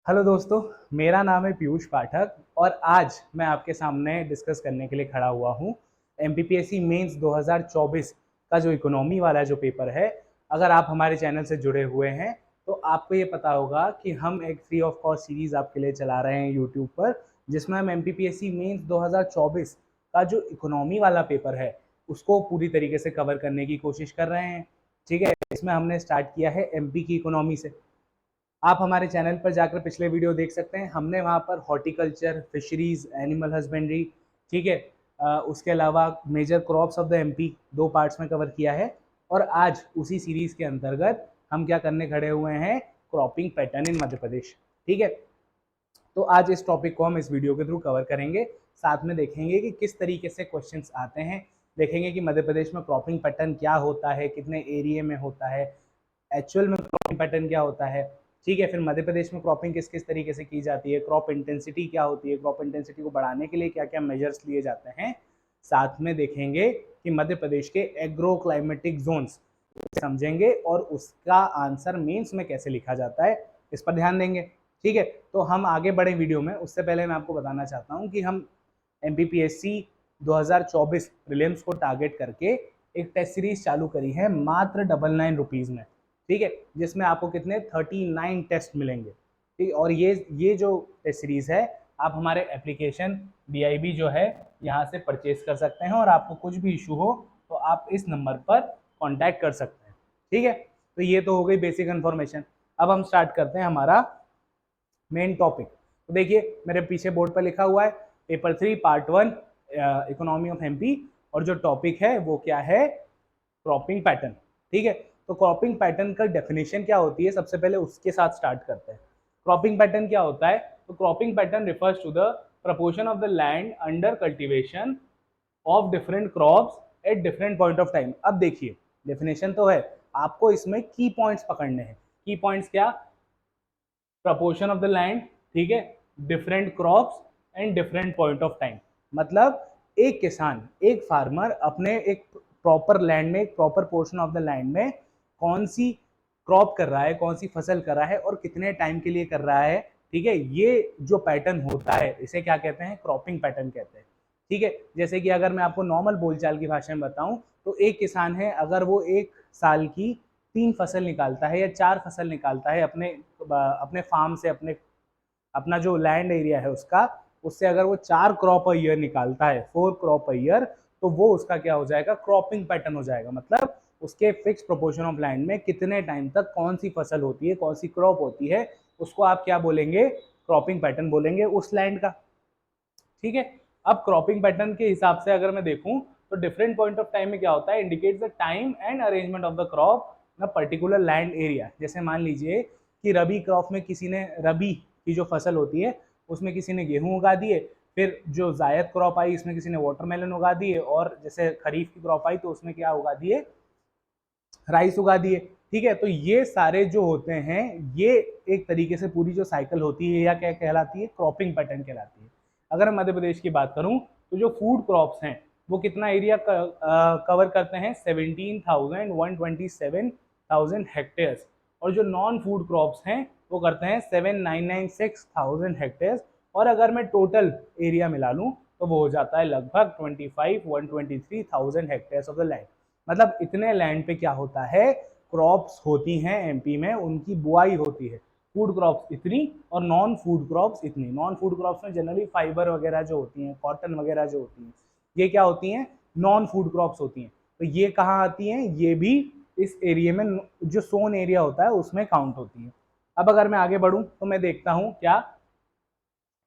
Hello दोस्तों, मेरा नाम है पीयूष पाठक और आज मैं आपके सामने डिस्कस करने के लिए खड़ा हुआ हूँ। एमपीपीएससी मेंस 2024 का जो इकोनॉमी वाला जो पेपर है, अगर आप हमारे चैनल से जुड़े हुए हैं तो आपको ये पता होगा कि हम एक फ्री ऑफ कॉस्ट सीरीज़ आपके लिए चला रहे हैं यूट्यूब पर, जिसमें हम एमपीपीएससी मेंस 2024 का जो इकोनॉमी वाला पेपर है उसको पूरी तरीके से कवर करने की कोशिश कर रहे हैं। ठीक है, इसमें हमने स्टार्ट किया है एमपी की इकोनॉमी से। आप हमारे चैनल पर जाकर पिछले वीडियो देख सकते हैं। हमने वहाँ पर हॉर्टिकल्चर, फिशरीज, एनिमल हस्बेंड्री, ठीक है, उसके अलावा major crops of the MP दो पार्ट्स में कवर किया है। और आज उसी सीरीज के अंतर्गत हम क्या करने खड़े हुए हैं, cropping pattern in Madhya Pradesh. ठीक है, तो आज इस टॉपिक को हम इस वीडियो के थ्रू कवर करेंगे। साथ में देखेंगे कि किस तरीके से क्वेश्चंस आते हैं, देखेंगे कि मध्य प्रदेश में क्रॉपिंग पैटर्न क्या होता है, कितने एरिया में होता है, एक्चुअल में क्रॉपिंग पैटर्न क्या होता है। ठीक है, फिर मध्य प्रदेश में क्रॉपिंग किस किस तरीके से की जाती है, क्रॉप इंटेंसिटी क्या होती है, क्रॉप इंटेंसिटी को बढ़ाने के लिए क्या क्या मेजर्स लिए जाते हैं। साथ में देखेंगे कि मध्य प्रदेश के एग्रो क्लाइमेटिक जोन्स समझेंगे और उसका आंसर मेंस में कैसे लिखा जाता है, इस पर ध्यान देंगे। ठीक है, तो हम आगे बढ़े वीडियो में, उससे पहले मैं आपको बताना चाहता हूँ कि हम एमपीपीएससी 2024 प्रीलिम्स को टारगेट करके एक टेस्ट सीरीज चालू करी है मात्र 99 रुपीज़ में। ठीक है, जिसमें आपको कितने 39 टेस्ट मिलेंगे। ठीक है, और ये जो टेस्ट सीरीज है आप हमारे एप्लीकेशन DIB जो है यहाँ से परचेज कर सकते हैं, और आपको कुछ भी इशू हो तो आप इस नंबर पर कांटेक्ट कर सकते हैं। ठीक है, तो ये तो हो गई बेसिक इन्फॉर्मेशन। अब हम स्टार्ट करते हैं हमारा मेन टॉपिक। तो देखिए मेरे पीछे बोर्ड पर लिखा हुआ है paper 3 part 1 economy of MP, और जो टॉपिक है वो क्या है, क्रॉपिंग पैटर्न। ठीक है, तो क्रॉपिंग पैटर्न का डेफिनेशन क्या होती है, सबसे पहले उसके साथ स्टार्ट करते हैं। क्रॉपिंग पैटर्न क्या होता है, तो cropping pattern refers to the proportion of the land under cultivation of different crops at different point of time. अब देखिए डेफिनेशन तो है, आपको इसमें की पॉइंट्स पकड़ने हैं। की पॉइंट्स क्या, प्रपोर्शन ऑफ द लैंड, ठीक है, different crops and different point of time. मतलब एक किसान, एक फार्मर अपने एक प्रॉपर लैंड में, एक proper portion of the land में कौन सी क्रॉप कर रहा है, कौन सी फसल कर रहा है और कितने टाइम के लिए कर रहा है। ठीक है, ये जो पैटर्न होता है इसे क्या कहते हैं, क्रॉपिंग पैटर्न कहते हैं। ठीक है, जैसे कि अगर मैं आपको नॉर्मल बोलचाल की भाषा में बताऊं तो एक किसान है, अगर वो एक साल की 3 फसल निकालता है या 4 फसल निकालता है अपने अपने फार्म से, अपने अपना जो लैंड एरिया है उसका, उससे अगर वो 4 क्रॉप अ ईयर निकालता है, 4 क्रॉप अ ईयर, तो वो उसका क्या हो जाएगा, क्रॉपिंग पैटर्न हो जाएगा। मतलब उसके फिक्स प्रोपोर्शन ऑफ लैंड में कितने टाइम तक कौन सी फसल होती है, कौन सी क्रॉप होती है, उसको आप क्या बोलेंगे, क्रॉपिंग पैटर्न बोलेंगे उस लैंड का। ठीक है, अब क्रॉपिंग पैटर्न के हिसाब से अगर मैं देखूं तो डिफरेंट पॉइंट ऑफ टाइम में क्या होता है, indicate the time and arrangement of the crop in particular land area. जैसे मान लीजिए कि रबी क्रॉप में किसी ने, रबी की जो फसल होती है उसमें किसी ने गेहूं उगा दिए, फिर जो जायद क्रॉप आई इसमें किसी ने वाटरमेलन उगा दिए, और जैसे खरीफ की क्रॉप आई तो उसमें क्या उगा दिए, राइस उगा दिए। ठीक है, तो ये सारे जो होते हैं ये एक तरीके से पूरी जो साइकिल होती है या क्या कहलाती है, क्रॉपिंग पैटर्न कहलाती है। अगर मैं मध्य प्रदेश की बात करूं तो जो फूड क्रॉप्स हैं वो कितना एरिया कवर करते हैं, 17,127,000 हेक्टेयर्स, और जो नॉन फूड क्रॉप्स हैं वो करते हैं 7,996,000 हेक्टेयर्स। और अगर मैं टोटल एरिया मिला लूँ तो वो हो जाता है लगभग 25,123,000 हेक्टेयर्स ऑफ द लैंड। मतलब इतने लैंड पे क्या होता है, क्रॉप्स होती हैं एमपी में, उनकी बुआई होती है। फूड क्रॉप्स इतनी और नॉन फूड क्रॉप्स इतनी। नॉन फूड क्रॉप्स में जनरली फाइबर वगैरह जो होती हैं, कॉटन वगैरह जो होती हैं, ये क्या होती हैं, नॉन फूड क्रॉप्स होती हैं। तो ये कहाँ आती हैं, ये भी इस एरिया में, जो सोन एरिया होता है उसमें काउंट होती है। अब अगर मैं आगे बढ़ूँ तो मैं देखता हूँ क्या,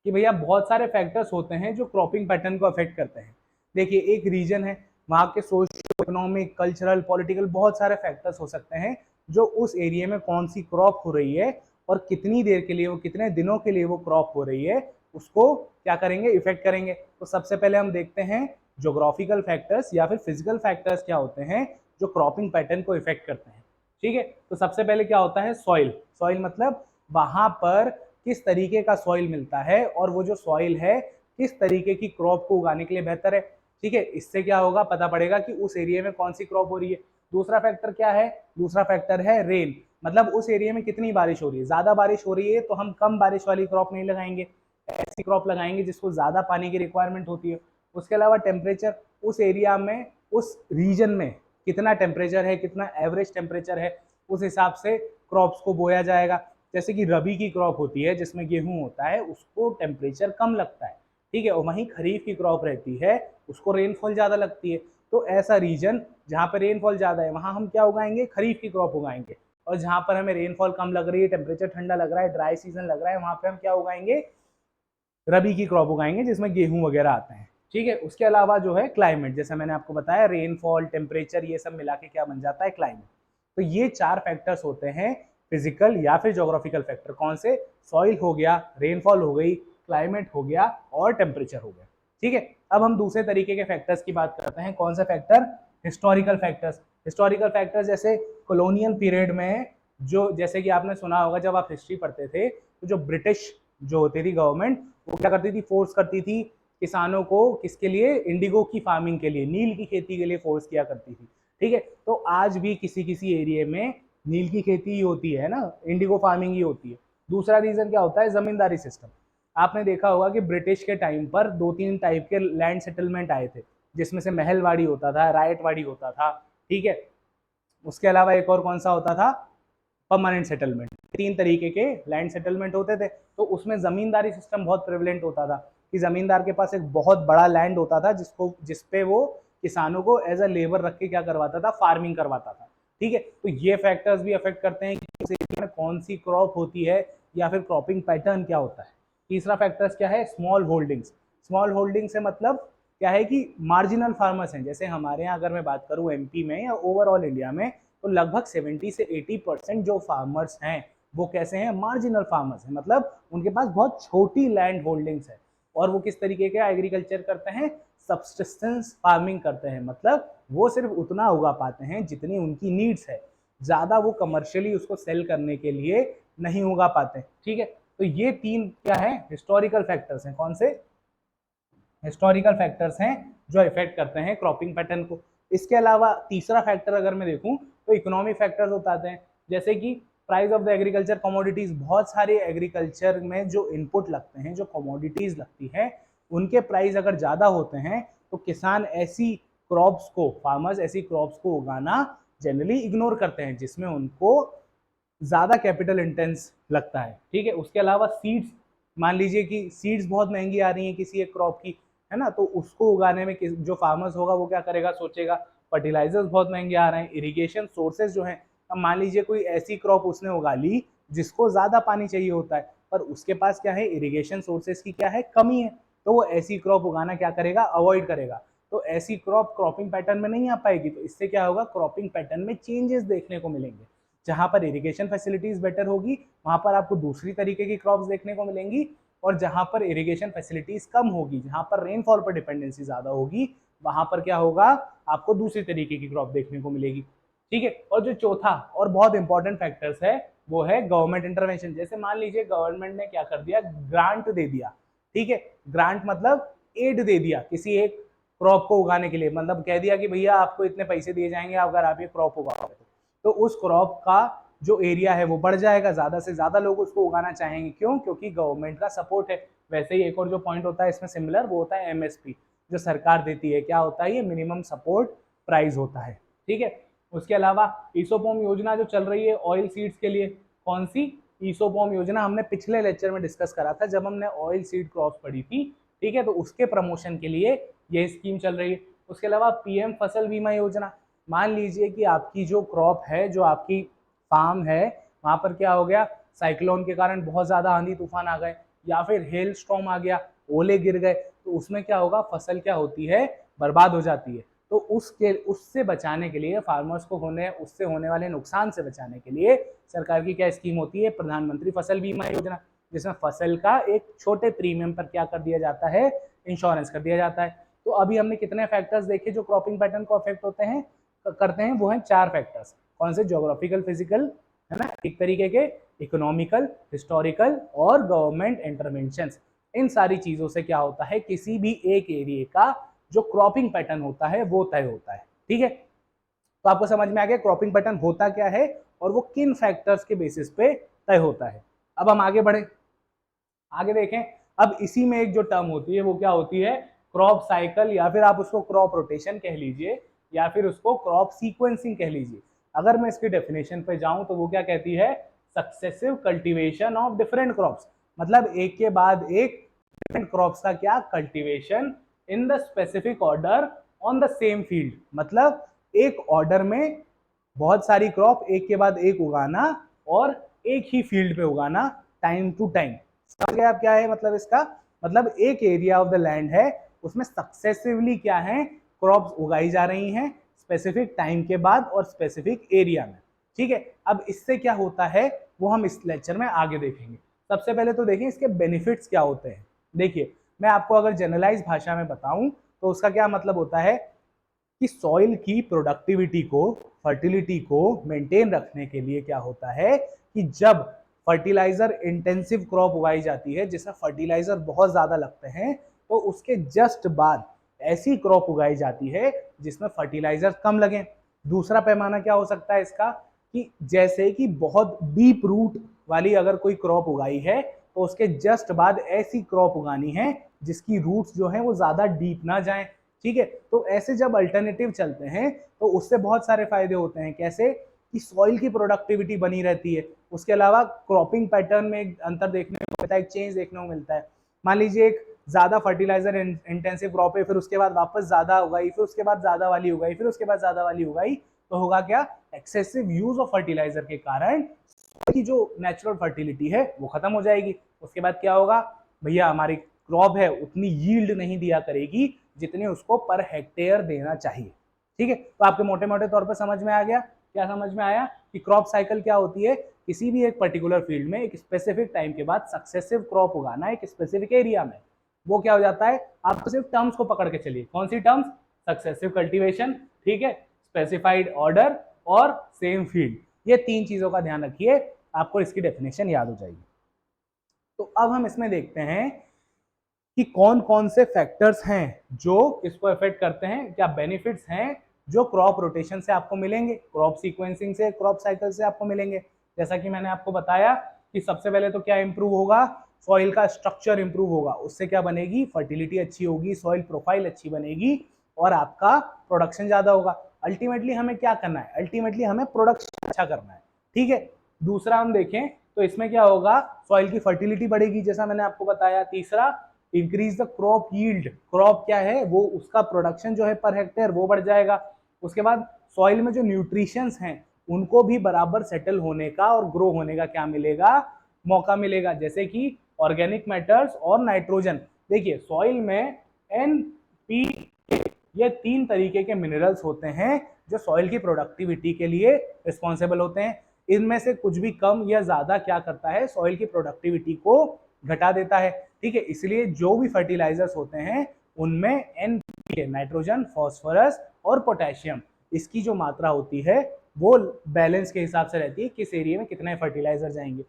कि भैया बहुत सारे फैक्टर्स होते हैं जो क्रॉपिंग पैटर्न को अफेक्ट करते हैं। देखिए एक रीजन है, वहाँ के सोशल इकोनॉमिक कल्चरल पॉलिटिकल बहुत सारे फैक्टर्स हो सकते हैं जो उस एरिया में कौन सी क्रॉप हो रही है और कितनी देर के लिए, वो कितने दिनों के लिए वो क्रॉप हो रही है, उसको क्या करेंगे, इफेक्ट करेंगे। तो सबसे पहले हम देखते हैं जोग्राफिकल फैक्टर्स या फिर फिजिकल फैक्टर्स क्या होते हैं जो क्रॉपिंग पैटर्न को इफेक्ट करते हैं। ठीक है, तो सबसे पहले क्या होता है, सॉइल। सॉइल मतलब वहां पर किस तरीके का सॉइल मिलता है और वो जो सॉइल है किस तरीके की क्रॉप को उगाने के लिए बेहतर है। ठीक है, इससे क्या होगा, पता पड़ेगा कि उस एरिया में कौन सी क्रॉप हो रही है। दूसरा फैक्टर क्या है, दूसरा फैक्टर है रेन। मतलब उस एरिया में कितनी बारिश हो रही है। ज़्यादा बारिश हो रही है तो हम कम बारिश वाली क्रॉप नहीं लगाएंगे, ऐसी क्रॉप लगाएंगे जिसको ज़्यादा पानी की रिक्वायरमेंट होती है। उसके अलावा टेम्परेचर, उस एरिया में, उस रीजन में कितना टेम्परेचर है, कितना एवरेज टेम्परेचर है, उस हिसाब से क्रॉप्स को बोया जाएगा। जैसे कि रबी की क्रॉप होती है जिसमें गेहूं होता है, उसको टेम्परेचर कम लगता है, ठीक है, और वहीं खरीफ की क्रॉप रहती है उसको रेनफॉल ज़्यादा लगती है। तो ऐसा रीजन जहाँ पर रेनफॉल ज़्यादा है वहाँ हम क्या उगाएंगे, खरीफ की क्रॉप उगाएंगे, और जहाँ पर हमें रेनफॉल कम लग रही है, टेम्परेचर ठंडा लग रहा है, ड्राई सीजन लग रहा है, वहाँ पे हम क्या उगाएंगे, रबी की क्रॉप उगाएंगे जिसमें गेहूं वगैरह आते हैं, ठीक है। उसके अलावा जो है क्लाइमेट, जैसे मैंने आपको बताया, रेनफॉल, टेम्परेचर, ये सब मिला के क्या बन जाता है, क्लाइमेट। तो ये 4 फैक्टर्स होते हैं फिजिकल या फिर जोग्राफिकल फैक्टर। कौन से, सॉइल हो गया, रेनफॉल हो गई, क्लाइमेट हो गया और टेम्परेचर हो गया, ठीक है। अब हम दूसरे तरीके के फैक्टर्स की बात करते हैं। कौन सा factor, historical factors. Historical factors जैसे कॉलोनियल पीरियड में, जो जैसे कि आपने सुना होगा जब आप हिस्ट्री पढ़ते थे, तो जो ब्रिटिश जो होती थी गवर्नमेंट, वो क्या करती थी, फोर्स करती थी किसानों को, किसके लिए, इंडिगो की फार्मिंग के लिए, नील की खेती के लिए फोर्स किया करती थी, ठीक है। तो आज भी किसी किसी एरिया में नील की खेती ही होती है ना, इंडिगो फार्मिंग ही होती है। दूसरा रीजन क्या होता है, जमींदारी सिस्टम। आपने देखा होगा कि ब्रिटिश के टाइम पर 2-3 टाइप के लैंड सेटलमेंट आए थे, जिसमें से महलवाड़ी होता था, रायतवाड़ी होता था, ठीक है। उसके अलावा एक और कौन सा होता था, परमानेंट सेटलमेंट। 3 तरीके के लैंड सेटलमेंट होते थे। तो उसमें जमींदारी सिस्टम बहुत प्रेवलेंट होता था कि जमींदार के पास एक बहुत बड़ा लैंड होता था जिसपे वो किसानों को एज अ लेबर रख के क्या करवाता था, फार्मिंग करवाता था, ठीक है। तो ये फैक्टर्स भी अफेक्ट करते हैं कि उस एरिया में कौन सी क्रॉप होती है या फिर क्रॉपिंग पैटर्न क्या होता है। तीसरा फैक्टर्स क्या है, स्मॉल होल्डिंग्स। स्मॉल होल्डिंग से मतलब क्या है कि मार्जिनल फार्मर्स हैं। जैसे हमारे यहाँ अगर मैं बात करूँ एमपी में या ओवरऑल इंडिया में, तो लगभग 70 से 80% जो फार्मर्स हैं वो कैसे हैं, मार्जिनल फार्मर्स हैं, मतलब उनके पास बहुत छोटी लैंड होल्डिंग्स है। और वो किस तरीके का एग्रीकल्चर करते हैं, सब्सिस्टेंस फार्मिंग करते हैं, मतलब वो सिर्फ उतना उगा पाते हैं जितनी उनकी नीड्स है, ज़्यादा वो कमर्शियली उसको सेल करने के लिए नहीं उगा पाते, ठीक है। तो ये 3 क्या है, हिस्टोरिकल फैक्टर्स हैं। कौन से, हिस्टोरिकल फैक्टर्स हैं जो इफेक्ट करते हैं क्रॉपिंग पैटर्न को। इसके अलावा तीसरा फैक्टर अगर मैं देखूं तो इकोनॉमिक फैक्टर्स होते हैं, जैसे कि price of the agriculture commodities. बहुत सारे एग्रीकल्चर में जो इनपुट लगते हैं, जो कमोडिटीज लगती है, उनके प्राइस अगर ज़्यादा होते हैं तो किसान ऐसी क्रॉप्स को, फार्मर्स ऐसी क्रॉप्स को उगाना जनरली इग्नोर करते हैं जिसमें उनको ज़्यादा कैपिटल इंटेंस लगता है, ठीक है। उसके अलावा सीड्स, मान लीजिए कि सीड्स बहुत महंगी आ रही हैं किसी एक क्रॉप की, है ना, तो उसको उगाने में जो फार्मर्स होगा वो क्या करेगा, सोचेगा। फर्टिलाइजर्स बहुत महंगे आ रहे हैं, इरिगेशन सोर्सेज जो हैं, अब मान लीजिए कोई ऐसी क्रॉप उसने उगा ली जिसको ज़्यादा पानी चाहिए होता है, पर उसके पास क्या है, इरिगेशन सोर्सेज की क्या है, कमी है, तो वो ऐसी क्रॉप उगाना क्या करेगा, अवॉइड करेगा। तो ऐसी क्रॉप क्रॉपिंग पैटर्न में नहीं आ पाएगी, तो इससे क्या होगा, क्रॉपिंग पैटर्न में चेंजेस देखने को मिलेंगे। जहाँ पर इरिगेशन फैसिलिटीज बेटर होगी वहाँ पर आपको दूसरी तरीके की क्रॉप्स देखने को मिलेंगी, और जहाँ पर इरिगेशन फैसिलिटीज कम होगी, जहाँ पर रेनफॉल पर डिपेंडेंसी ज़्यादा होगी, वहाँ पर क्या होगा, आपको दूसरी तरीके की क्रॉप देखने को मिलेगी, ठीक है। और जो चौथा और बहुत इंपॉर्टेंट फैक्टर्स है वो है गवर्नमेंट इंटरवेंशन। जैसे मान लीजिए गवर्नमेंट ने क्या कर दिया, ग्रांट दे दिया, ठीक है। ग्रांट मतलब एड दे दिया किसी एक क्रॉप को उगाने के लिए, मतलब कह दिया कि भैया आपको इतने पैसे दिए जाएंगे अगर आप ये क्रॉप उगाओगे, तो उस क्रॉप का जो एरिया है वो बढ़ जाएगा, ज़्यादा से ज़्यादा लोग उसको उगाना चाहेंगे। क्यों, क्योंकि गवर्नमेंट का सपोर्ट है। वैसे ही एक और जो पॉइंट होता है इसमें सिमिलर, वो होता है एमएसपी, जो सरकार देती है। क्या होता है ये, मिनिमम सपोर्ट प्राइस होता है, ठीक है। उसके अलावा ईसोपोम योजना जो चल रही है ऑयल सीड्स के लिए, कौन सी, ईसोपोम योजना, हमने पिछले लेक्चर में डिस्कस करा था जब हमने ऑयल सीड क्रॉप पढ़ी थी, ठीक है। तो उसके प्रमोशन के लिए ये स्कीम चल रही है। उसके अलावा पीएम फसल बीमा योजना, मान लीजिए कि आपकी जो क्रॉप है, जो आपकी फार्म है, वहाँ पर क्या हो गया, साइक्लोन के कारण बहुत ज़्यादा आंधी तूफान आ गए, या फिर हेल स्टॉर्म आ गया, ओले गिर गए, तो उसमें क्या होगा, फसल क्या होती है, बर्बाद हो जाती है। तो उससे बचाने के लिए, फार्मर्स को उससे होने वाले नुकसान से बचाने के लिए सरकार की क्या स्कीम होती है, प्रधानमंत्री फसल बीमा योजना, जिसमें फसल का एक छोटे प्रीमियम पर क्या कर दिया जाता है, इंश्योरेंस कर दिया जाता है। तो अभी हमने कितने फैक्टर्स देखे जो क्रॉपिंग पैटर्न को अफेक्ट होते हैं, करते हैं, वो हैं 4 फैक्टर्स। कौन से, ज्योग्राफिकल, फिजिकल, है ना, एक तरीके के, इकोनॉमिकल, हिस्टोरिकल और गवर्नमेंट इंटरवेंशन। इन सारी चीजों से क्या होता है, किसी भी एक एरिया का जो क्रॉपिंग पैटर्न होता है वो तय होता है, ठीक है। तो आपको समझ में आ गया क्रॉपिंग पैटर्न होता क्या है और वो किन फैक्टर्स के बेसिस पे तय होता है। अब हम आगे बढ़े, आगे देखें। अब इसी में एक जो टर्म होती है वो क्या होती है, क्रॉप साइकिल, या फिर आप उसको क्रॉप रोटेशन कह लीजिए, या फिर उसको क्रॉप सीक्वेंसिंग कह लीजिए। अगर मैं इसकी डेफिनेशन पे जाऊं तो वो क्या कहती है, successive cultivation of different crops, मतलब एक के बाद एक डिफरेंट क्रॉप्स का क्या cultivation in the specific order on the same field, मतलब एक ऑर्डर में बहुत सारी क्रॉप एक के बाद एक उगाना और एक ही फील्ड पे उगाना टाइम टू टाइम। समझ गए आप क्या है मतलब इसका, मतलब एक एरिया ऑफ द लैंड है उसमें सक्सेसिवली क्या है क्रॉप्स उगाई जा रही हैं स्पेसिफिक टाइम के बाद और स्पेसिफिक एरिया में। ठीक है, अब इससे क्या होता है वो हम इस लेक्चर में आगे देखेंगे। सबसे पहले तो देखिए इसके बेनिफिट्स क्या होते हैं। देखिए मैं आपको अगर जनरलाइज भाषा में बताऊं तो उसका क्या मतलब होता है कि सॉइल की प्रोडक्टिविटी को, फर्टिलिटी को मेंटेन रखने के लिए क्या होता है कि जब फर्टिलाइजर इंटेंसिव क्रॉप उगाई जाती है जिसमें फर्टिलाइजर बहुत ज्यादा लगते हैं, तो उसके जस्ट बाद ऐसी क्रॉप उगाई जाती है जिसमें फर्टिलाइजर कम लगे। दूसरा पैमाना क्या हो सकता है इसका कि जैसे कि बहुत डीप रूट वाली अगर कोई क्रॉप उगाई है तो उसके जस्ट बाद ऐसी क्रॉप उगानी है जिसकी रूट्स जो है वो ज्यादा डीप ना जाएं। ठीक है, तो ऐसे जब अल्टरनेटिव चलते हैं तो उससे बहुत सारे फायदे होते हैं। कैसे कि सॉइल की प्रोडक्टिविटी बनी रहती है, उसके अलावा क्रॉपिंग पैटर्न में एक अंतर देखने को मिलता है, एक चेंज देखने को मिलता है। मान लीजिए एक ज्यादा फर्टिलाइजर इंटेंसिव क्रॉप है, फिर उसके बाद वापस ज्यादा उगाई, फिर उसके बाद ज्यादा वाली उगाई, फिर उसके बाद ज्यादा वाली उगाई, तो होगा क्या, एक्सेसिव यूज ऑफ फर्टिलाइजर के कारण की जो नेचुरल फर्टिलिटी है वो खत्म हो जाएगी। उसके बाद क्या होगा, भैया हमारी क्रॉप है उतनी यील्ड नहीं दिया करेगी जितने उसको पर हेक्टेयर देना चाहिए। ठीक है, तो आपके मोटे मोटे तौर पर समझ में आ गया। क्या समझ में आया कि क्रॉप साइकिल क्या होती है, किसी भी एक पर्टिकुलर फील्ड में एक स्पेसिफिक टाइम के बाद सक्सेसिव क्रॉप उगाना एक स्पेसिफिक एरिया में। वो क्या हो जाता है, आपको सिर्फ टर्म्स को पकड़ के चलिए। कौन सी टर्म्स, सक्सेसिव कल्टीवेशन, ठीक है, स्पेसिफाइड ऑर्डर और सेम फील्ड, ये तीन चीजों का ध्यान रखिए, आपको इसकी डेफिनेशन याद हो जाएगी। तो अब हम इसमें देखते हैं कि कौन कौन से फैक्टर्स हैं जो इसको अफेक्ट करते हैं, क्या बेनिफिट्स हैं जो क्रॉप रोटेशन से आपको मिलेंगे, क्रॉप सीक्वेंसिंग से, क्रॉप साइकिल से आपको मिलेंगे। जैसा कि मैंने आपको बताया कि सबसे पहले तो क्या इंप्रूव होगा, सॉइल का स्ट्रक्चर इंप्रूव होगा, उससे क्या बनेगी, फर्टिलिटी अच्छी होगी, सॉइल प्रोफाइल अच्छी बनेगी और आपका प्रोडक्शन ज्यादा होगा। अल्टीमेटली हमें क्या करना है, अल्टीमेटली हमें प्रोडक्शन अच्छा करना है। ठीक है, दूसरा हम देखें तो इसमें क्या होगा, सॉइल की फर्टिलिटी बढ़ेगी जैसा मैंने आपको बताया। तीसरा, increase the crop yield, crop क्या है वो उसका प्रोडक्शन जो है पर हेक्टेयर वो बढ़ जाएगा। उसके बाद सॉइल में जो न्यूट्रिशंस हैं उनको भी बराबर सेटल होने का और ग्रो होने का क्या मिलेगा, मौका मिलेगा, जैसे कि ऑर्गेनिक मैटर्स और नाइट्रोजन। देखिए सॉइल में एन पी ये तीन तरीके के मिनरल्स होते हैं जो सॉइल की प्रोडक्टिविटी के लिए रिस्पॉन्सिबल होते हैं। इनमें से कुछ भी कम या ज्यादा क्या करता है, सॉइल की प्रोडक्टिविटी को घटा देता है। ठीक है, इसलिए जो भी फर्टिलाइजर्स होते हैं उनमें एनपीके, नाइट्रोजन, फास्फोरस और पोटेशियम, इसकी जो मात्रा होती है वो बैलेंस के हिसाब से रहती है, किस एरिया में कितने फर्टिलाइजर जाएंगे।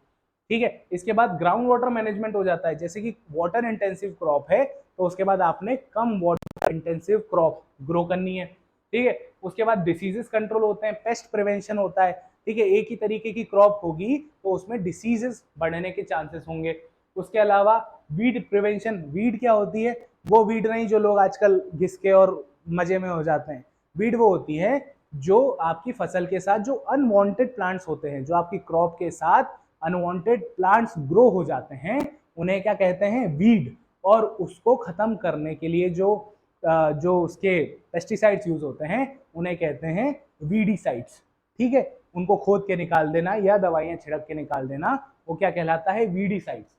ठीक है, इसके बाद ग्राउंड वाटर मैनेजमेंट हो जाता है, जैसे कि वाटर इंटेंसिव क्रॉप है तो उसके बाद आपने कम वाटर इंटेंसिव क्रॉप ग्रो करनी है। ठीक है, उसके बाद डिसीजेस कंट्रोल होते हैं, पेस्ट प्रिवेंशन होता है। ठीक है, एक ही तरीके की क्रॉप होगी तो उसमें डिसीजेस बढ़ने के चांसेस होंगे। उसके अलावा वीड प्रिवेंशन, वीड क्या होती है, वो वीड नहीं जो लोग आजकल घिस के और मजे में हो जाते हैं। वीड वो होती है जो आपकी फसल के साथ जो अनवांटेड प्लांट्स होते हैं, जो आपकी क्रॉप के साथ अनवांटेड प्लांट्स ग्रो हो जाते हैं, उन्हें क्या कहते हैं, वीड। और उसको खत्म करने के लिए जो उसके पेस्टिसाइड्स यूज होते हैं उन्हें कहते हैं वीडीसाइड्स। ठीक है, उनको खोद के निकाल देना या दवाइयां छिड़क के निकाल देना, वो क्या कहलाता है, वीडीसाइड्स।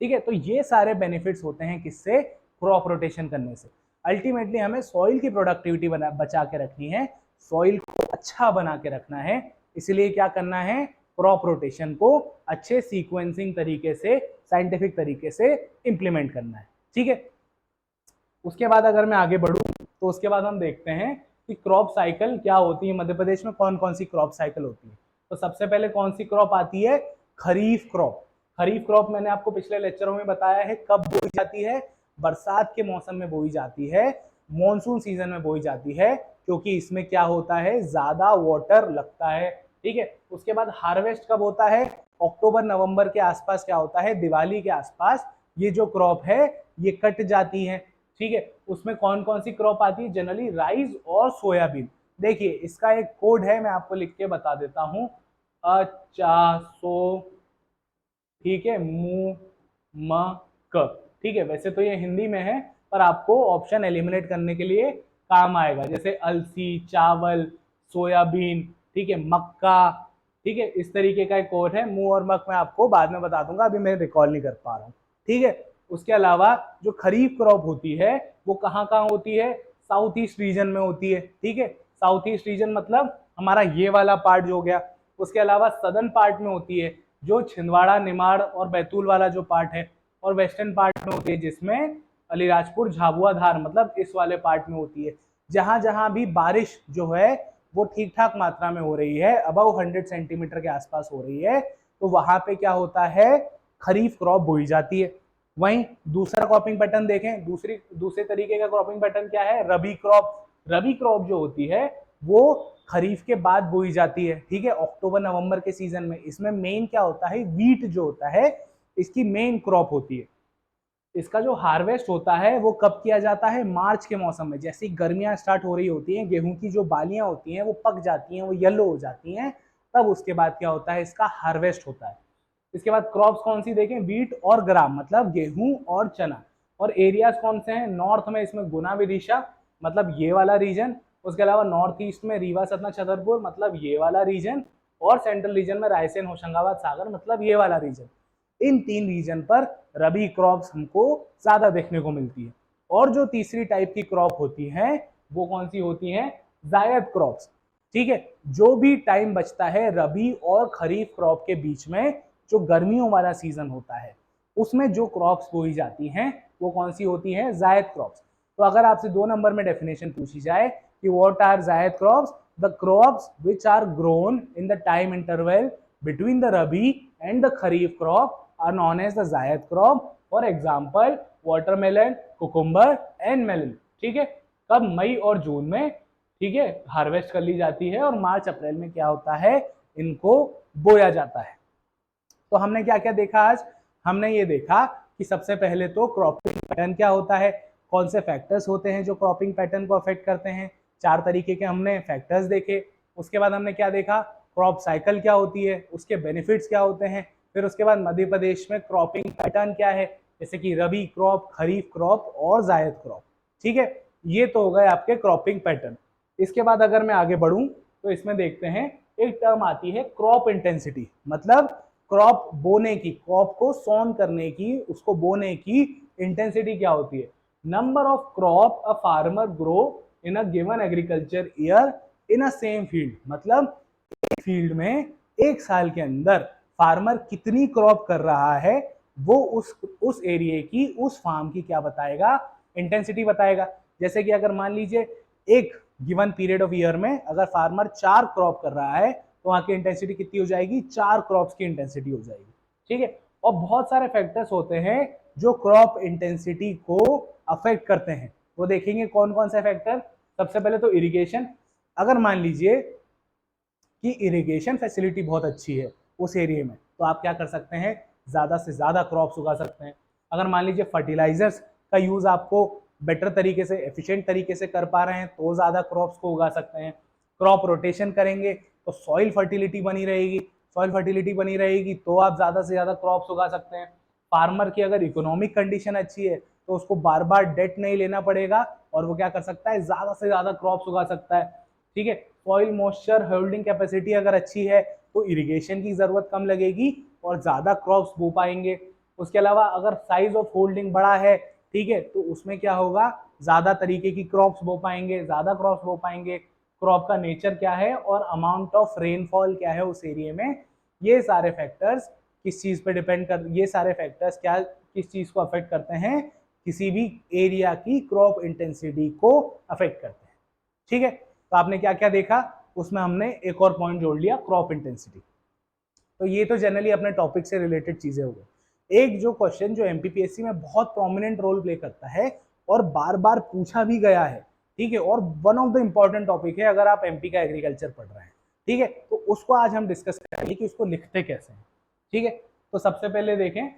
ठीक है, तो ये सारे बेनिफिट्स होते हैं किससे, क्रॉप रोटेशन करने से। अल्टीमेटली हमें सॉइल की प्रोडक्टिविटी बचा के रखनी है, सॉइल को अच्छा बना के रखना है, इसलिए क्या करना है, क्रॉप रोटेशन को अच्छे सीक्वेंसिंग तरीके से, साइंटिफिक तरीके से इंप्लीमेंट करना है। ठीक है, उसके बाद अगर मैं आगे बढ़ूं तो उसके बाद हम देखते हैं कि क्रॉप साइकिल क्या होती है, मध्य प्रदेश में कौन कौन सी क्रॉप साइकिल होती है। तो सबसे पहले कौन सी क्रॉप आती है, खरीफ क्रॉप। खरीफ क्रॉप मैंने आपको पिछले लेक्चरों में बताया है कब बोई जाती है, बरसात के मौसम में बोई जाती है, मॉनसून सीजन में बोई जाती है, क्योंकि इसमें क्या होता है, ज्यादा वाटर लगता है। ठीक है, उसके बाद हार्वेस्ट कब होता है, अक्टूबर नवंबर के आसपास क्या होता है, दिवाली के आसपास ये जो क्रॉप है ये कट जाती है। ठीक है, उसमें कौन कौन सी क्रॉप आती है, जनरली राइस और सोयाबीन। देखिए इसका एक कोड है, मैं आपको लिख के बता देता हूं, 50, ठीक है, मु म क। ठीक है, वैसे तो ये हिंदी में है पर आपको ऑप्शन एलिमिनेट करने के लिए काम आएगा, जैसे अलसी, चावल, सोयाबीन, ठीक है, मक्का। ठीक है, इस तरीके का एक कोड है। मू और मक मैं आपको बाद में बता दूंगा, अभी मैं रिकॉल नहीं कर पा रहा हूँ। ठीक है, उसके अलावा जो खरीफ क्रॉप होती है वो कहाँ कहाँ होती है, साउथ ईस्ट रीजन में होती है। ठीक है, साउथ ईस्ट रीजन मतलब हमारा ये वाला पार्ट जो हो गया। उसके अलावा सदर्न पार्ट में होती है, जो छिंदवाड़ा, निमाड़ और बैतूल वाला जो पार्ट है, और वेस्टर्न पार्ट में होती है जिसमें अलीराजपुर, झाबुआ, धार मतलब इस वाले पार्ट में होती है। जहां जहां भी बारिश जो है वो ठीक ठाक मात्रा में हो रही है, अबव 100 सेंटीमीटर के आसपास हो रही है, तो वहां पे क्या होता है, खरीफ क्रॉप बोई जाती है। वहीं दूसरा क्रॉपिंग पैटर्न देखें, दूसरे तरीके का क्रॉपिंग पैटर्न क्या है, रबी क्रॉप। रबी क्रॉप जो होती है वो खरीफ के बाद बोई जाती है। ठीक है, अक्टूबर नवंबर के सीजन में। इसमें मेन क्या होता है, वीट जो होता है इसकी मेन क्रॉप होती है। इसका जो हार्वेस्ट होता है वो कब किया जाता है, मार्च के मौसम में। जैसे गर्मियां स्टार्ट हो रही होती हैं, गेहूं की जो बालियां होती हैं वो पक जाती हैं, वो येलो हो जाती हैं, तब उसके बाद क्या होता है, इसका हार्वेस्ट होता है। इसके बाद क्रॉप्स कौन सी देखें, वीट और ग्राम मतलब गेहूं और चना। और एरियाज कौन से हैं, नॉर्थ में इसमें गुना, विदिशा मतलब ये वाला रीजन। उसके अलावा नॉर्थ ईस्ट में रीवा, सतना, छतरपुर मतलब ये वाला रीजन। और सेंट्रल रीजन में रायसेन, होशंगाबाद, सागर मतलब ये वाला रीजन। इन 3 रीजन पर रबी क्रॉप्स हमको ज्यादा देखने को मिलती है। और जो तीसरी टाइप की क्रॉप होती है वो कौन सी होती है, जायद क्रॉप्स। ठीक है, जो भी टाइम बचता है रबी और खरीफ क्रॉप के बीच में, जो गर्मियों वाला सीजन होता है, उसमें जो क्रॉप्स बोई जाती हैं वो कौन सी होती हैं, जायद क्रॉप्स। तो अगर आपसे 2 नंबर में डेफिनेशन पूछी जाए कि what are zaid crops, the crops which are grown in the time interval between the rabi and the kharif crop are known as the Zayed crop. For example, watermelon, cucumber and melon. ठीक है, कब, मई और जून में। ठीक है, हार्वेस्ट कर ली जाती है और मार्च अप्रैल में क्या होता है, इनको बोया जाता है। तो हमने क्या क्या देखा आज, हमने ये देखा कि सबसे पहले तो क्रॉपिंग पैटर्न क्या होता है, कौन से फैक्टर्स होते हैं जो क्रॉपिंग पैटर्न को अफेक्ट करते हैं। 4 तरीके के हमने फैक्टर्स देखे। उसके बाद हमने क्या देखा, क्रॉप साइकिल क्या होती है, उसके बेनिफिट्स क्या होते हैं। फिर उसके बाद मध्य प्रदेश में क्रॉपिंग पैटर्न क्या है, जैसे कि रबी क्रॉप, खरीफ क्रॉप और जायद क्रॉप। ठीक है, ये तो हो गए आपके क्रॉपिंग पैटर्न। इसके बाद अगर मैं आगे बढ़ूं तो इसमें देखते हैं एक टर्म आती है क्रॉप इंटेंसिटी, मतलब क्रॉप बोने की, क्रॉप को सोन करने की, उसको बोने की इंटेंसिटी क्या होती है। Number of crop a farmer grow in a given agriculture year in a same field, मतलब एक फील्ड में एक साल के अंदर फार्मर कितनी क्रॉप कर रहा है वो उस एरिया की, उस फार्म की क्या बताएगा, इंटेंसिटी बताएगा। जैसे कि अगर मान लीजिए एक गिवन पीरियड ऑफ ईयर में अगर फार्मर 4 क्रॉप कर रहा है तो वहां की इंटेंसिटी कितनी हो जाएगी, 4 क्रॉप्स की इंटेंसिटी हो जाएगी। ठीक है, और बहुत सारे फैक्टर्स होते हैं जो क्रॉप इंटेंसिटी को अफेक्ट करते हैं, वो देखेंगे कौन कौन से फैक्टर। सबसे पहले तो इरिगेशन। अगर मान लीजिए कि इरिगेशन फैसिलिटी बहुत अच्छी है उस एरिया में, तो आप क्या कर सकते हैं, ज़्यादा से ज़्यादा क्रॉप्स उगा सकते हैं। अगर मान लीजिए फर्टिलाइजर्स का यूज़ आपको बेटर तरीके से, एफिशिएंट तरीके से कर पा रहे हैं तो ज़्यादा क्रॉप्स को उगा सकते हैं। क्रॉप रोटेशन करेंगे तो सॉइल फर्टिलिटी बनी रहेगी, सॉइल फर्टिलिटी बनी रहेगी तो आप ज़्यादा से ज़्यादा क्रॉप्स उगा सकते हैं। फार्मर की अगर इकोनॉमिक कंडीशन अच्छी है तो उसको बार बार डेट नहीं लेना पड़ेगा और वो क्या कर सकता है, ज़्यादा से ज़्यादा क्रॉप्स उगा सकता है। ठीक है, सॉइल मॉइस्चर होल्डिंग कैपेसिटी अगर अच्छी है तो इरिगेशन की जरूरत कम लगेगी और ज्यादा क्रॉप्स बो पाएंगे। उसके अलावा अगर साइज ऑफ होल्डिंग बड़ा है, ठीक है, तो उसमें क्या होगा, ज्यादा तरीके की क्रॉप्स बो पाएंगे, ज्यादा क्रॉप्स बो पाएंगे। क्रॉप का नेचर क्या है और अमाउंट ऑफ रेनफॉल क्या है उस एरिया में, ये सारे फैक्टर्स किस चीज पे डिपेंड कर, ये सारे फैक्टर्स क्या किस चीज को अफेक्ट करते हैं, किसी भी एरिया की क्रॉप इंटेंसिटी को अफेक्ट करते हैं। ठीक है, तो आपने क्या क्या देखा, उसमें हमने एक और पॉइंट जोड़ लिया, क्रॉप इंटेंसिटी। तो ये तो जनरली अपने टॉपिक से रिलेटेड चीजें हो गई। एक जो क्वेश्चन जो एमपीपीएससी में बहुत प्रोमिनेंट रोल प्ले करता है और बार बार पूछा भी गया है, ठीक है, और one of the important topic है अगर आप एमपी का एग्रीकल्चर पढ़ रहे हैं, ठीक है, तो उसको आज हम डिस्कस करेंगे कि उसको लिखते कैसे हैं, ठीक है। तो सबसे पहले देखें,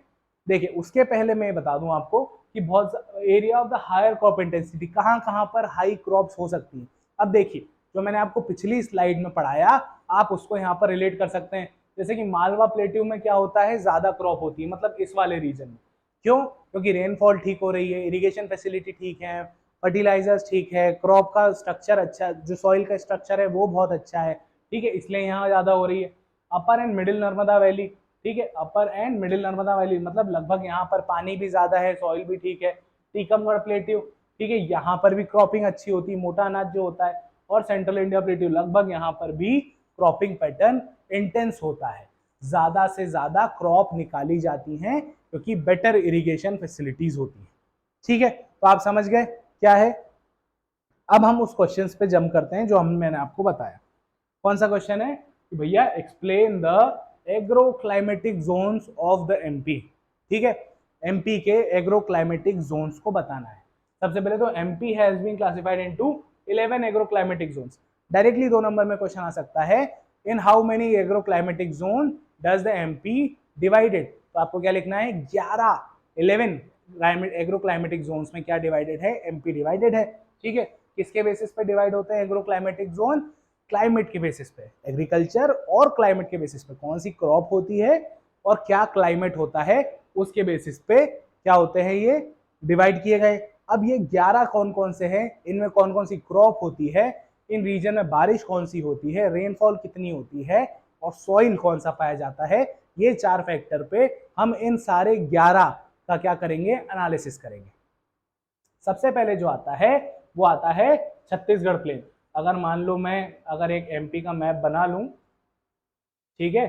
देखिए उसके पहले मैं बता दूं आपको कि बहुत area of the higher crop intensity, कहाँ कहाँ पर हाई क्रॉप्स हो सकती हैं। अब देखिए जो मैंने आपको पिछली स्लाइड में पढ़ाया, आप उसको यहाँ पर रिलेट कर सकते हैं। जैसे कि मालवा प्लेट्यू में क्या होता है, ज्यादा क्रॉप होती है, मतलब इस वाले रीजन में। क्यों? क्योंकि रेनफॉल ठीक हो रही है, इरिगेशन फैसिलिटी ठीक है, फर्टिलाइजर्स ठीक है, क्रॉप का स्ट्रक्चर अच्छा, जो सॉइल का स्ट्रक्चर है वो बहुत अच्छा है, ठीक है, इसलिए यहाँ ज्यादा हो रही है। अपर एंड मिडिल नर्मदा वैली, ठीक है, अपर एंड मिडिल नर्मदा वैली मतलब लगभग यहाँ पर पानी भी ज्यादा है, सॉइल भी ठीक है। टीकमगढ़ प्लेट्यू, ठीक है, यहाँ पर भी क्रॉपिंग अच्छी होती है, मोटा अनाज जो होता है। और सेंट्रल इंडिया प्लेट्यू, लगभग यहाँ पर भी क्रॉपिंग पैटर्न इंटेंस होता है, ज्यादा से ज्यादा क्रॉप निकाली जाती हैं क्योंकि बेटर इरिगेशन फैसिलिटीज होती है, ठीक है। तो आप समझ गए क्या है। अब हम उस क्वेश्चन पे जंप करते हैं जो मैंने आपको बताया। कौन सा क्वेश्चन है कि भैया explain the agro climatic zones of the MP, ठीक है, एमपी के एग्रो क्लाइमेटिक जोन्स को बताना है। सबसे पहले तो MP has been classified into 11 agro climatic zones. Directly 2 number में क्वेश्चन आ सकता है, in how many agro climatic zone does the MP divided. तो आपको क्या लिखना है, 11 एग्रो क्लाइमेटिक जोन्स में क्या डिवाइडेड है, एमपी डिवाइडेड है, ठीक है। किसके बेसिस पे डिवाइड होते हैं एग्रो क्लाइमेटिक जोन, क्लाइमेट के बेसिस पे, एग्रीकल्चर और क्लाइमेट के बेसिस पे, कौन सी क्रॉप होती है और क्या क्लाइमेट होता है उसके बेसिस पे क्या होते हैं ये डिवाइड किए गए। अब ये 11 कौन कौन से हैं, इनमें कौन कौन सी क्रॉप होती है, इन रीजन में बारिश कौन सी होती है, रेनफॉल कितनी होती है और सॉइल कौन सा पाया जाता है, ये 4 फैक्टर पे हम इन सारे 11 का क्या करेंगे, एनालिसिस करेंगे। सबसे पहले जो आता है वो आता है छत्तीसगढ़ प्लेन। अगर मान लो मैं अगर एक एमपी का मैप बना लूं, ठीक है,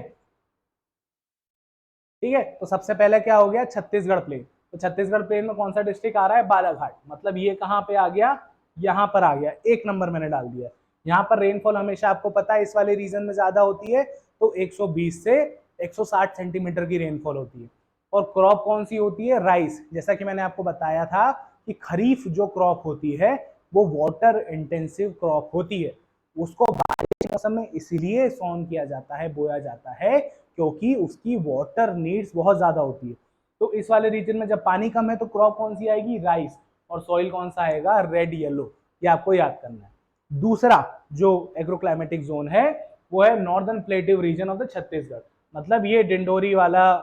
ठीक है, तो सबसे पहले क्या हो गया, छत्तीसगढ़ प्लेन। तो छत्तीसगढ़ प्लेन में कौन सा डिस्ट्रिक्ट आ रहा है, बालाघाट, मतलब ये कहाँ पे आ गया, यहाँ पर आ गया, 1 नंबर मैंने डाल दिया। यहाँ पर रेनफॉल हमेशा आपको पता है इस वाले रीजन में ज्यादा होती है, तो 120 से 160 सेंटीमीटर की रेनफॉल होती है। और क्रॉप कौन सी होती है, राइस। जैसा कि मैंने आपको बताया था कि खरीफ जो क्रॉप होती है वो वाटर इंटेंसिव क्रॉप होती है, उसको बारिश के मौसम में इसलिए सोन किया जाता है, बोया जाता है, क्योंकि उसकी वाटर नीड्स बहुत ज्यादा होती है। तो इस वाले रीजन में जब पानी कम है तो क्रॉप कौन सी आएगी, राइस, और सॉइल कौन सा आएगा, रेड येलो, ये आपको याद करना है। दूसरा जो एग्रोक्लाइमेटिक जोन है वो है northern plateau region of the Chhattisgarh, मतलब ये डिंडोरी वाला,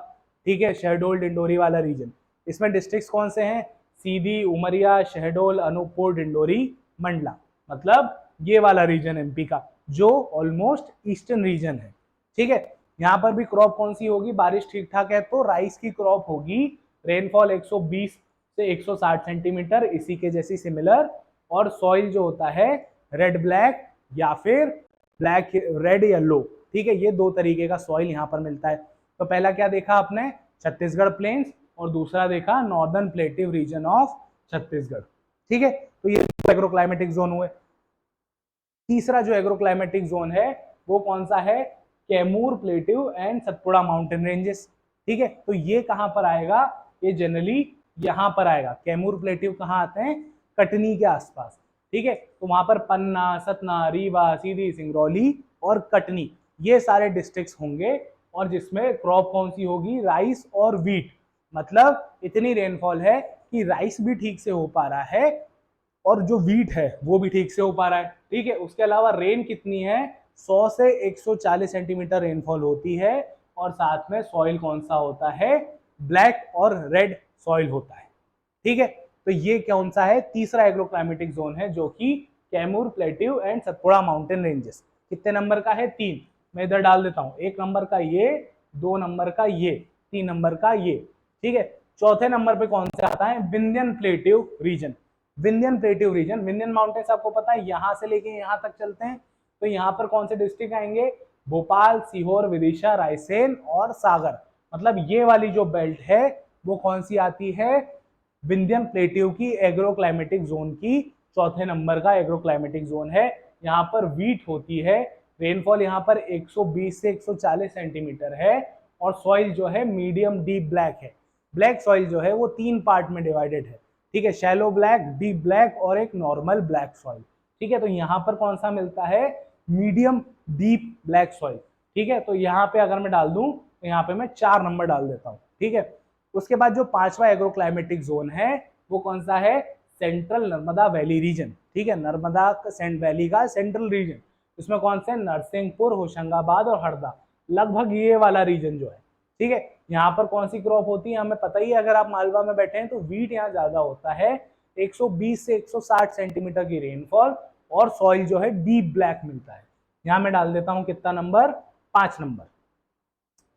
ठीक है, शहडोल डिंडोरी वाला रीजन। इसमें डिस्ट्रिक्ट्स कौन से हैं, सीधी, उमरिया, शहडोल, अनूपपुर, डिंडोरी, मंडला, मतलब ये वाला रीजन एमपी का जो ऑलमोस्ट ईस्टर्न रीजन है, ठीक है। यहाँ पर भी क्रॉप कौन सी होगी, बारिश ठीक ठाक है तो राइस की क्रॉप होगी, रेनफॉल 120 से 160 सेंटीमीटर, इसी के जैसी सिमिलर, और सॉइल जो होता है रेड ब्लैक या फिर ब्लैक रेड येलो, ठीक है, ये 2 तरीके का सॉइल यहाँ पर मिलता है। तो पहला क्या देखा आपने, छत्तीसगढ़ प्लेन्स, और दूसरा देखा northern plateau region of Chhattisgarh, ठीक है। तो ये एग्रोक्लाइमेटिक जोन हुए। तीसरा जो एग्रोक्लाइमेटिक जोन है वो कौन सा है, Kaimur प्लेटिव and Satpura mountain ranges, ठीक है। तो ये कहां पर आएगा, ये जनरली यहां पर आएगा। कैमूर प्लेटिव कहां आते हैं, कटनी के आसपास, ठीक है। तो वहां पर पन्ना, सतना, रीवा, सीधी, सिंगरौली और कटनी, ये सारे डिस्ट्रिक्ट्स होंगे, और जिसमें क्रॉप कौन सी होगी, राइस और वीट, मतलब इतनी रेनफॉल है कि राइस भी ठीक से हो पा रहा है और जो वीट है वो भी ठीक से हो पा रहा है, ठीक है। उसके अलावा रेन कितनी है, 100 से 140 सेंटीमीटर रेनफॉल होती है, और साथ में सॉइल कौन सा होता है, ब्लैक और रेड सॉइल होता है, ठीक है। तो ये कौन सा है, तीसरा एग्रोक्लाइमेटिक जोन है जो कि Kaimur प्लेटिव and Satpura mountain ranges. कितने नंबर का है, 3, मैं इधर डाल देता हूँ, 1 नंबर का ये, 2 नंबर का ये, 3 नंबर का ये, ठीक है। चौथे नंबर पे कौन सा आता है, Vindhyan plateau region. Vindhyan plateau region, Vindhyan mountains आपको पता है यहां से लेके यहां तक चलते हैं, तो यहाँ पर कौन से डिस्ट्रिक्ट आएंगे, भोपाल, सीहोर, विदिशा, रायसेन और सागर, मतलब ये वाली जो बेल्ट है वो कौन सी आती है, विंध्यन प्लेटिव की एग्रोक्लाइमेटिक जोन की चौथे नंबर का एग्रोक्लाइमेटिक जोन है। यहाँ पर वीट होती है, रेनफॉल यहाँ पर 120 से 140 सेंटीमीटर है, और सॉइल जो है मीडियम डीप ब्लैक है। ब्लैक सॉइल जो है वो 3 पार्ट में डिवाइडेड है, ठीक है, शैलो ब्लैक, डीप ब्लैक और एक नॉर्मल ब्लैक सॉइल। ठीक है, तो यहाँ पर कौन सा मिलता है, मीडियम डीप ब्लैक सॉइल। ठीक है, तो यहाँ पे अगर मैं डाल दूं तो यहाँ पे मैं 4 नंबर डाल देता हूँ। ठीक है, उसके बाद जो 5वां एग्रोक्लाइमेटिक जोन है वो कौन सा है, सेंट्रल नर्मदा वैली रीजन। ठीक है, नर्मदा सेंट वैली का सेंट्रल रीजन, इसमें कौन से, नरसिंहपुर, होशंगाबाद और हरदा, लगभग ये वाला रीजन जो है। ठीक है, यहाँ पर कौन सी क्रॉप होती है हमें पता ही है, अगर आप मालवा में बैठे हैं तो वीट यहाँ ज्यादा होता है, 120 से 160 सेंटीमीटर की रेनफॉल, और सॉइल जो है डीप ब्लैक मिलता है। यहाँ मैं डाल देता हूँ कितना नंबर, 5 नंबर।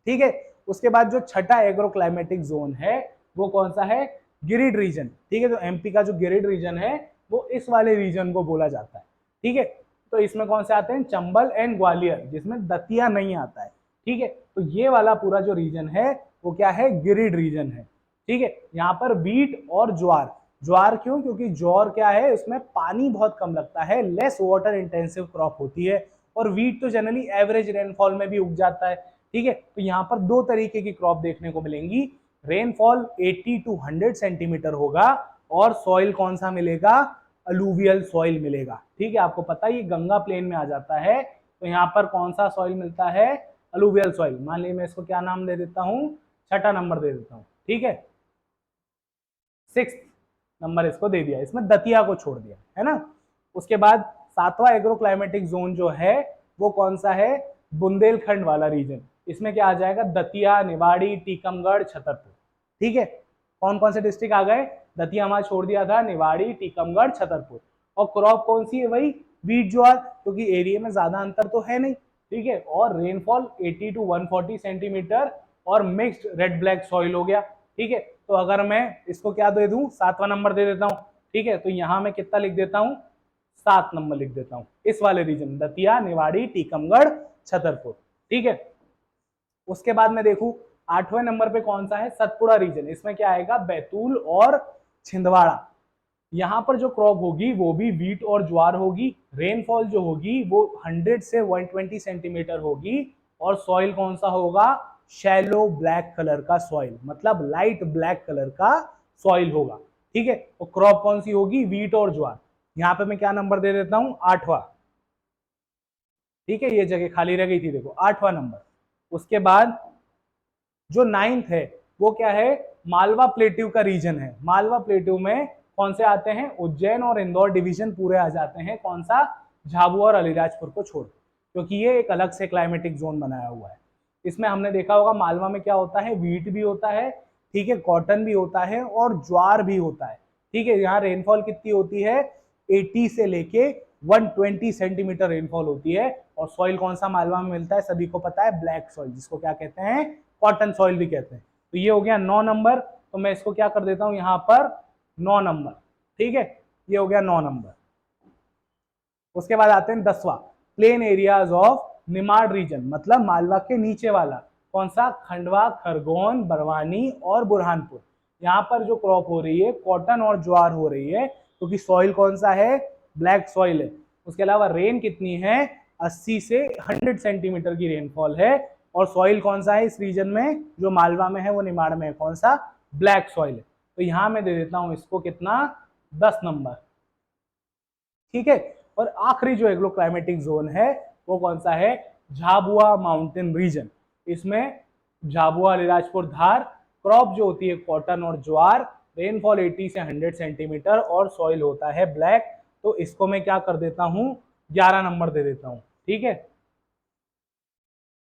ठीक है, उसके बाद जो छठा एग्रोक्लाइमेटिक जोन है वो कौन सा है, गिरिड रीजन। ठीक है, तो एमपी का जो गिरिड रीजन है वो इस वाले रीजन को बोला जाता है। ठीक है, तो इसमें कौन से आते हैं, चंबल एंड ग्वालियर, जिसमें दतिया नहीं आता है। ठीक है, तो ये वाला पूरा जो रीजन है वो क्या है, गिरिड रीजन है। ठीक है, यहाँ पर वीट और ज्वार, ज्वार क्यों, क्योंकि ज्वार क्या है, उसमें पानी बहुत कम लगता है, लेस वाटर इंटेंसिव क्रॉप होती है, और वीट तो जनरली एवरेज रेनफॉल में भी उग जाता है। ठीक है, तो यहाँ पर 2 तरीके की क्रॉप देखने को मिलेंगी, रेनफॉल 80 टू 100 सेंटीमीटर होगा, और सॉइल कौन सा मिलेगा, अलूवियल सॉइल मिलेगा। ठीक है, आपको पता है ये गंगा प्लेन में आ जाता है, तो यहाँ पर कौन सा सॉइल मिलता है, अलूवियल सॉइल। मान लीजिए मैं इसको क्या नाम दे देता हूँ, छठा नंबर दे देता हूँ। ठीक है, 6 नंबर इसको दे दिया, इसमें दतिया को छोड़ दिया है ना। उसके बाद 7वां एग्रोक्लाइमेटिक जोन जो है वो कौन सा है, बुंदेलखंड वाला रीजन। इसमें क्या आ जाएगा, दतिया, निवाड़ी, टीकमगढ़, छतरपुर। ठीक है, कौन कौन से डिस्ट्रिक्ट आ गए, दतिया हमारा छोड़ दिया था, निवाड़ी, टीकमगढ़, छतरपुर। और क्रॉप कौन सी है, वही वीट ज्वार, क्योंकि एरिया में ज्यादा अंतर तो है नहीं। ठीक है, और रेनफॉल 80 टू 140 सेंटीमीटर, और मिक्स्ड रेड ब्लैक सॉइल हो गया। ठीक है, तो अगर मैं इसको क्या दे दूं, 7वां नंबर दे देता हूं। ठीक है, तो यहां मैं कितना लिख देता हूं, 7 नंबर लिख देता हूं, इस वाले रीजन, दतिया, निवाड़ी, टीकमगढ़, छतरपुर। ठीक है, उसके बाद मैं देखूं 8वें नंबर पे कौन सा है, सतपुड़ा रीजन। इसमें क्या आएगा, बैतूल और छिंदवाड़ा। यहाँ पर जो क्रॉप होगी वो भी वीट और ज्वार होगी, रेनफॉल जो होगी वो 100 से 120 सेंटीमीटर होगी, और सॉइल कौन सा होगा, शैलो ब्लैक कलर का सॉइल, मतलब लाइट ब्लैक कलर का सॉइल होगा। ठीक है, तो क्रॉप कौन सी होगी, वीट और ज्वार। यहाँ पे मैं क्या नंबर दे देता हूं, 8वां। ठीक है, ये जगह खाली रह गई थी, देखो 8वां नंबर। उसके बाद जो 9th है वो क्या है, मालवा प्लेट्यू का रीजन है। मालवा प्लेट्यू में कौन से आते हैं, उज्जैन और इंदौर डिवीजन पूरे आ जाते हैं, कौन सा, झाबुआ और अलीराजपुर को छोड़, क्योंकि ये एक अलग से क्लाइमेटिक जोन बनाया हुआ है। इसमें हमने देखा होगा मालवा में क्या होता है, वीट भी होता है, ठीक है, कॉटन भी होता है, और ज्वार भी होता है। ठीक है, यहाँ रेनफॉल कितनी होती है, 80 से लेके 120 सेंटीमीटर रेनफॉल होती है, और सॉइल कौन सा मालवा में मिलता है, सभी को पता है, ब्लैक सॉइल, जिसको क्या कहते हैं, कॉटन सॉइल भी कहते हैं। तो ये हो गया 9 नंबर, तो मैं इसको क्या कर देता हूं यहाँ पर, 9 नंबर। ठीक है, ये हो गया 9 नंबर। उसके बाद आते हैं 10वां, plain areas of Nimar region, मतलब मालवा के नीचे वाला, कौन सा, खंडवा, खरगोन, बरवानी और बुरहानपुर। यहाँ पर जो क्रॉप हो रही है कॉटन और ज्वार हो रही है, क्योंकि सॉइल कौन सा है, ब्लैक सॉइल है। उसके अलावा रेन कितनी है, 80 से 100 सेंटीमीटर की रेनफॉल है, और सॉइल कौन सा है इस रीजन में, जो मालवा में है वो निमाड़ में है, कौन सा, ब्लैक सॉइल है। तो यहां मैं दे देता हूं इसको कितना, 10 नंबर। ठीक है, और आखिरी जो एग्रोक्लाइमेटिक जोन है वो कौन सा है, झाबुआ माउंटेन रीजन। इसमें झाबुआ, अलीराजपुर, धार, क्रॉप जो होती है कॉटन और ज्वार, रेनफॉल 80 से 100 सेंटीमीटर, और सॉइल होता है ब्लैक। तो इसको मैं क्या कर देता हूं, 11 नंबर दे देता हूं। ठीक है,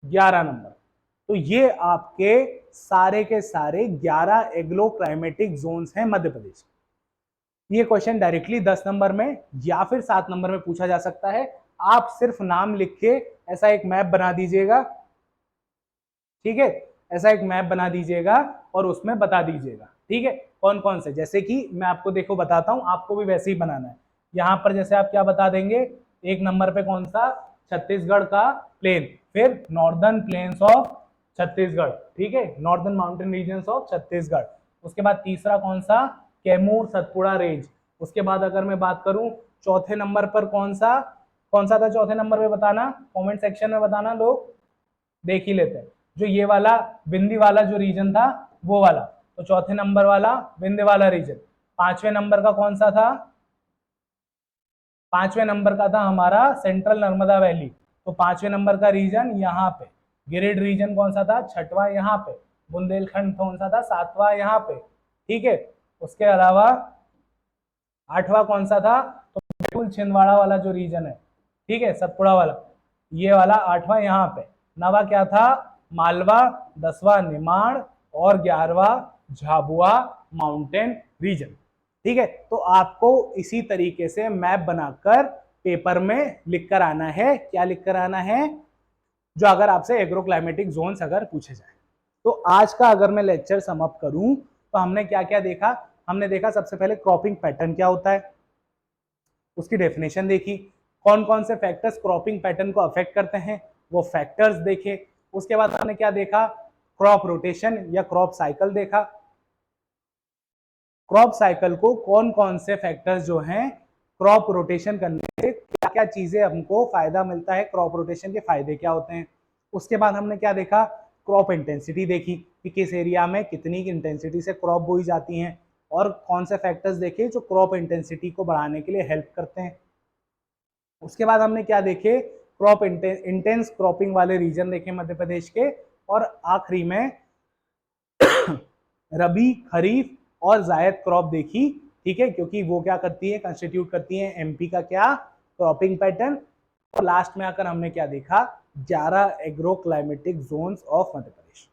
11 नंबर। तो ये आपके सारे के सारे 11 एग्लो क्लाइमेटिक जोन्स हैं मध्य प्रदेश। ये क्वेश्चन डायरेक्टली 10 नंबर में या फिर 7 नंबर में पूछा जा सकता है। आप सिर्फ नाम लिख के ऐसा एक मैप बना दीजिएगा। ठीक है, ऐसा एक मैप बना दीजिएगा और उसमें बता दीजिएगा। ठीक है, कौन कौन से, जैसे कि मैं आपको देखो बताता हूं, आपको भी वैसे ही बनाना है। यहां पर जैसे आप क्या बता देंगे, 1 नंबर पे कौन सा, छत्तीसगढ़ का प्लेन, फिर नॉर्दर्न प्लेन्स ऑफ छत्तीसगढ़, ठीक है, northern mountain regions of Chhattisgarh. उसके बाद तीसरा कौन सा, कैमूर सतपुड़ा रेंज। उसके बाद अगर मैं बात करूं चौथे नंबर पर कौन सा था चौथे नंबर पे, बताना कमेंट सेक्शन में, बताना, लोग देख ही लेते हैं। जो ये वाला विंध्य वाला जो रीजन था वो वाला, तो चौथे नंबर वाला विंध्य वाला रीजन। 5वें नंबर का कौन सा था? 5वें नंबर का था हमारा सेंट्रल नर्मदा वैली। तो 5वें नंबर का रीजन यहाँ पे। गिरिड रीजन कौन सा था? 6वां यहाँ पे। बुंदेलखंड कौन सा था? 7वां यहाँ पे। ठीक है, उसके अलावा 8वां कौन सा था? तो बिल्कुल छिंदवाड़ा वाला जो रीजन है, ठीक है, सतपुड़ा वाला, ये वाला 8वां यहाँ पे। 9वां क्या था? मालवा। 10वां निमाड़। और 11वां झाबुआ माउंटेन रीजन। ठीक है, तो आपको इसी तरीके से मैप बनाकर पेपर में लिखकर आना है। क्या लिखकर आना है? जो अगर आपसे एग्रोक्लाइमेटिक जोन्स अगर पूछे जाए। तो आज का अगर मैं लेक्चर समअप करूं तो हमने क्या क्या देखा? हमने देखा सबसे पहले क्रॉपिंग पैटर्न क्या होता है, उसकी डेफिनेशन देखी। कौन कौन से फैक्टर्स क्रॉपिंग पैटर्न को अफेक्ट करते हैं, वो फैक्टर्स देखे। उसके बाद हमने क्या देखा? क्रॉप रोटेशन या क्रॉप साइकिल देखा। क्रॉप साइकिल को कौन कौन से फैक्टर्स जो हैं क्रॉप रोटेशन करने से क्या क्या चीजें हमको फायदा मिलता है, क्रॉप रोटेशन के फायदे क्या होते हैं। उसके बाद हमने क्या देखा? क्रॉप इंटेंसिटी देखी कि किस एरिया में कितनी इंटेंसिटी से क्रॉप बोई जाती हैं, और कौन से फैक्टर्स देखे जो क्रॉप इंटेंसिटी को बढ़ाने के लिए हेल्प करते हैं। उसके बाद हमने क्या देखे? क्रॉप इंटेंस क्रॉपिंग वाले रीजन देखे मध्य प्रदेश के। और आखिरी में रबी, खरीफ और जायद क्रॉप देखी। ठीक है, क्योंकि वो क्या करती है? कंस्टिट्यूट करती है एमपी का क्या? Cropping pattern. और लास्ट में आकर हमने क्या देखा? 11 agro climatic zones of Madhya Pradesh.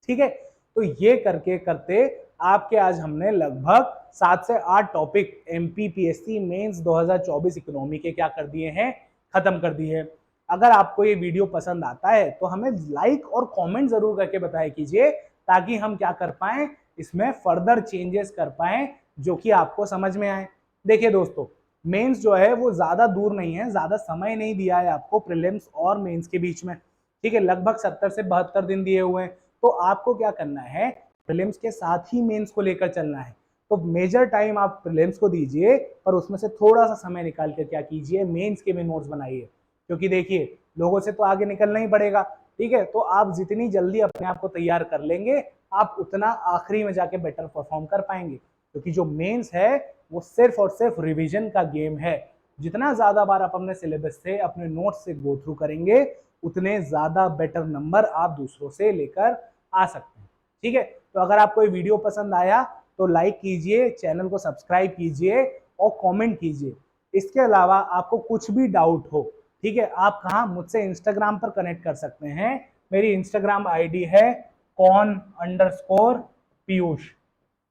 ठीक है, तो ये करके करते आपके आज हमने लगभग 7 से 8 टॉपिक एमपीपीएससी मेंस 2024 इकोनॉमी के क्या कर दिए हैं? खत्म कर दिए हैं। अगर आपको ये वीडियो पसंद आता है तो हमें लाइक और कमेंट जरूर करके बताया कीजिए, ताकि हम क्या कर पाए, इसमें फर्दर चेंजेस कर पाए जो कि आपको समझ में आए। देखिए दोस्तों, मेंस जो है वो ज्यादा दूर नहीं है, ज्यादा समय नहीं दिया है आपको प्रीलिम्स और मेंस के बीच में। ठीक है, लगभग 70 से 72 दिन दिए हुए हैं। तो आपको क्या करना है? प्रीलिम्स के साथ ही मेंस को लेकर चलना है। तो मेजर टाइम आप प्रीलिम्स को दीजिए, पर उसमें से थोड़ा सा समय निकाल कर क्या कीजिए? मेंस के भी नोट्स बनाइए। क्योंकि देखिए, लोगों से तो आगे निकलना ही पड़ेगा। ठीक है, तो आप जितनी जल्दी अपने आप को तैयार कर लेंगे, आप उतना आखिरी में जाके बेटर परफॉर्म कर पाएंगे। क्योंकि जो मेंस है वो सिर्फ और सिर्फ रिवीजन का गेम है। जितना ज्यादा बार आप अपने सिलेबस से, अपने नोट्स से गो थ्रू करेंगे, उतने ज्यादा बेटर नंबर आप दूसरों से लेकर आ सकते हैं। ठीक है, तो अगर आपको ये वीडियो पसंद आया तो लाइक कीजिए, चैनल को सब्सक्राइब कीजिए और कमेंट कीजिए। इसके अलावा आपको कुछ भी डाउट हो, ठीक है, आप कहाँ मुझसे इंस्टाग्राम पर कनेक्ट कर सकते हैं। मेरी इंस्टाग्राम आईडी है con_पीयूष।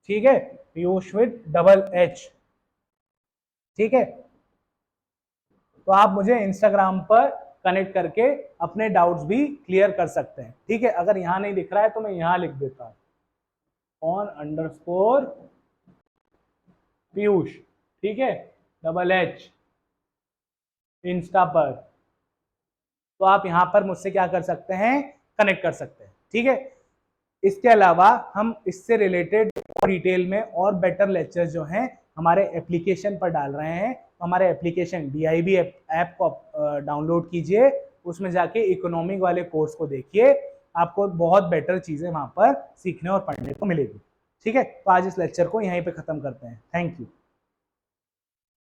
ठीक है, पीयूष विद डबल H। ठीक है, तो आप मुझे इंस्टाग्राम पर कनेक्ट करके अपने डाउट्स भी क्लियर कर सकते हैं। ठीक है, अगर यहाँ नहीं दिख रहा है तो मैं यहाँ लिख देता हूँ con_पीयूष। ठीक है, डबल H इंस्टा पर। तो आप यहाँ पर मुझसे क्या कर सकते हैं? कनेक्ट कर सकते हैं। ठीक है, इसके अलावा हम इससे रिलेटेड डिटेल में और बेटर लेक्चर जो हैं हमारे एप्लीकेशन पर डाल रहे हैं। हमारे एप्लीकेशन DIB ऐप को डाउनलोड कीजिए, उसमें जाके इकोनॉमिक वाले कोर्स को देखिए, आपको बहुत बेटर चीजें वहां पर सीखने और पढ़ने को मिलेगी। ठीक है, तो आज इस लेक्चर को यहीं पे खत्म करते हैं। Thank you.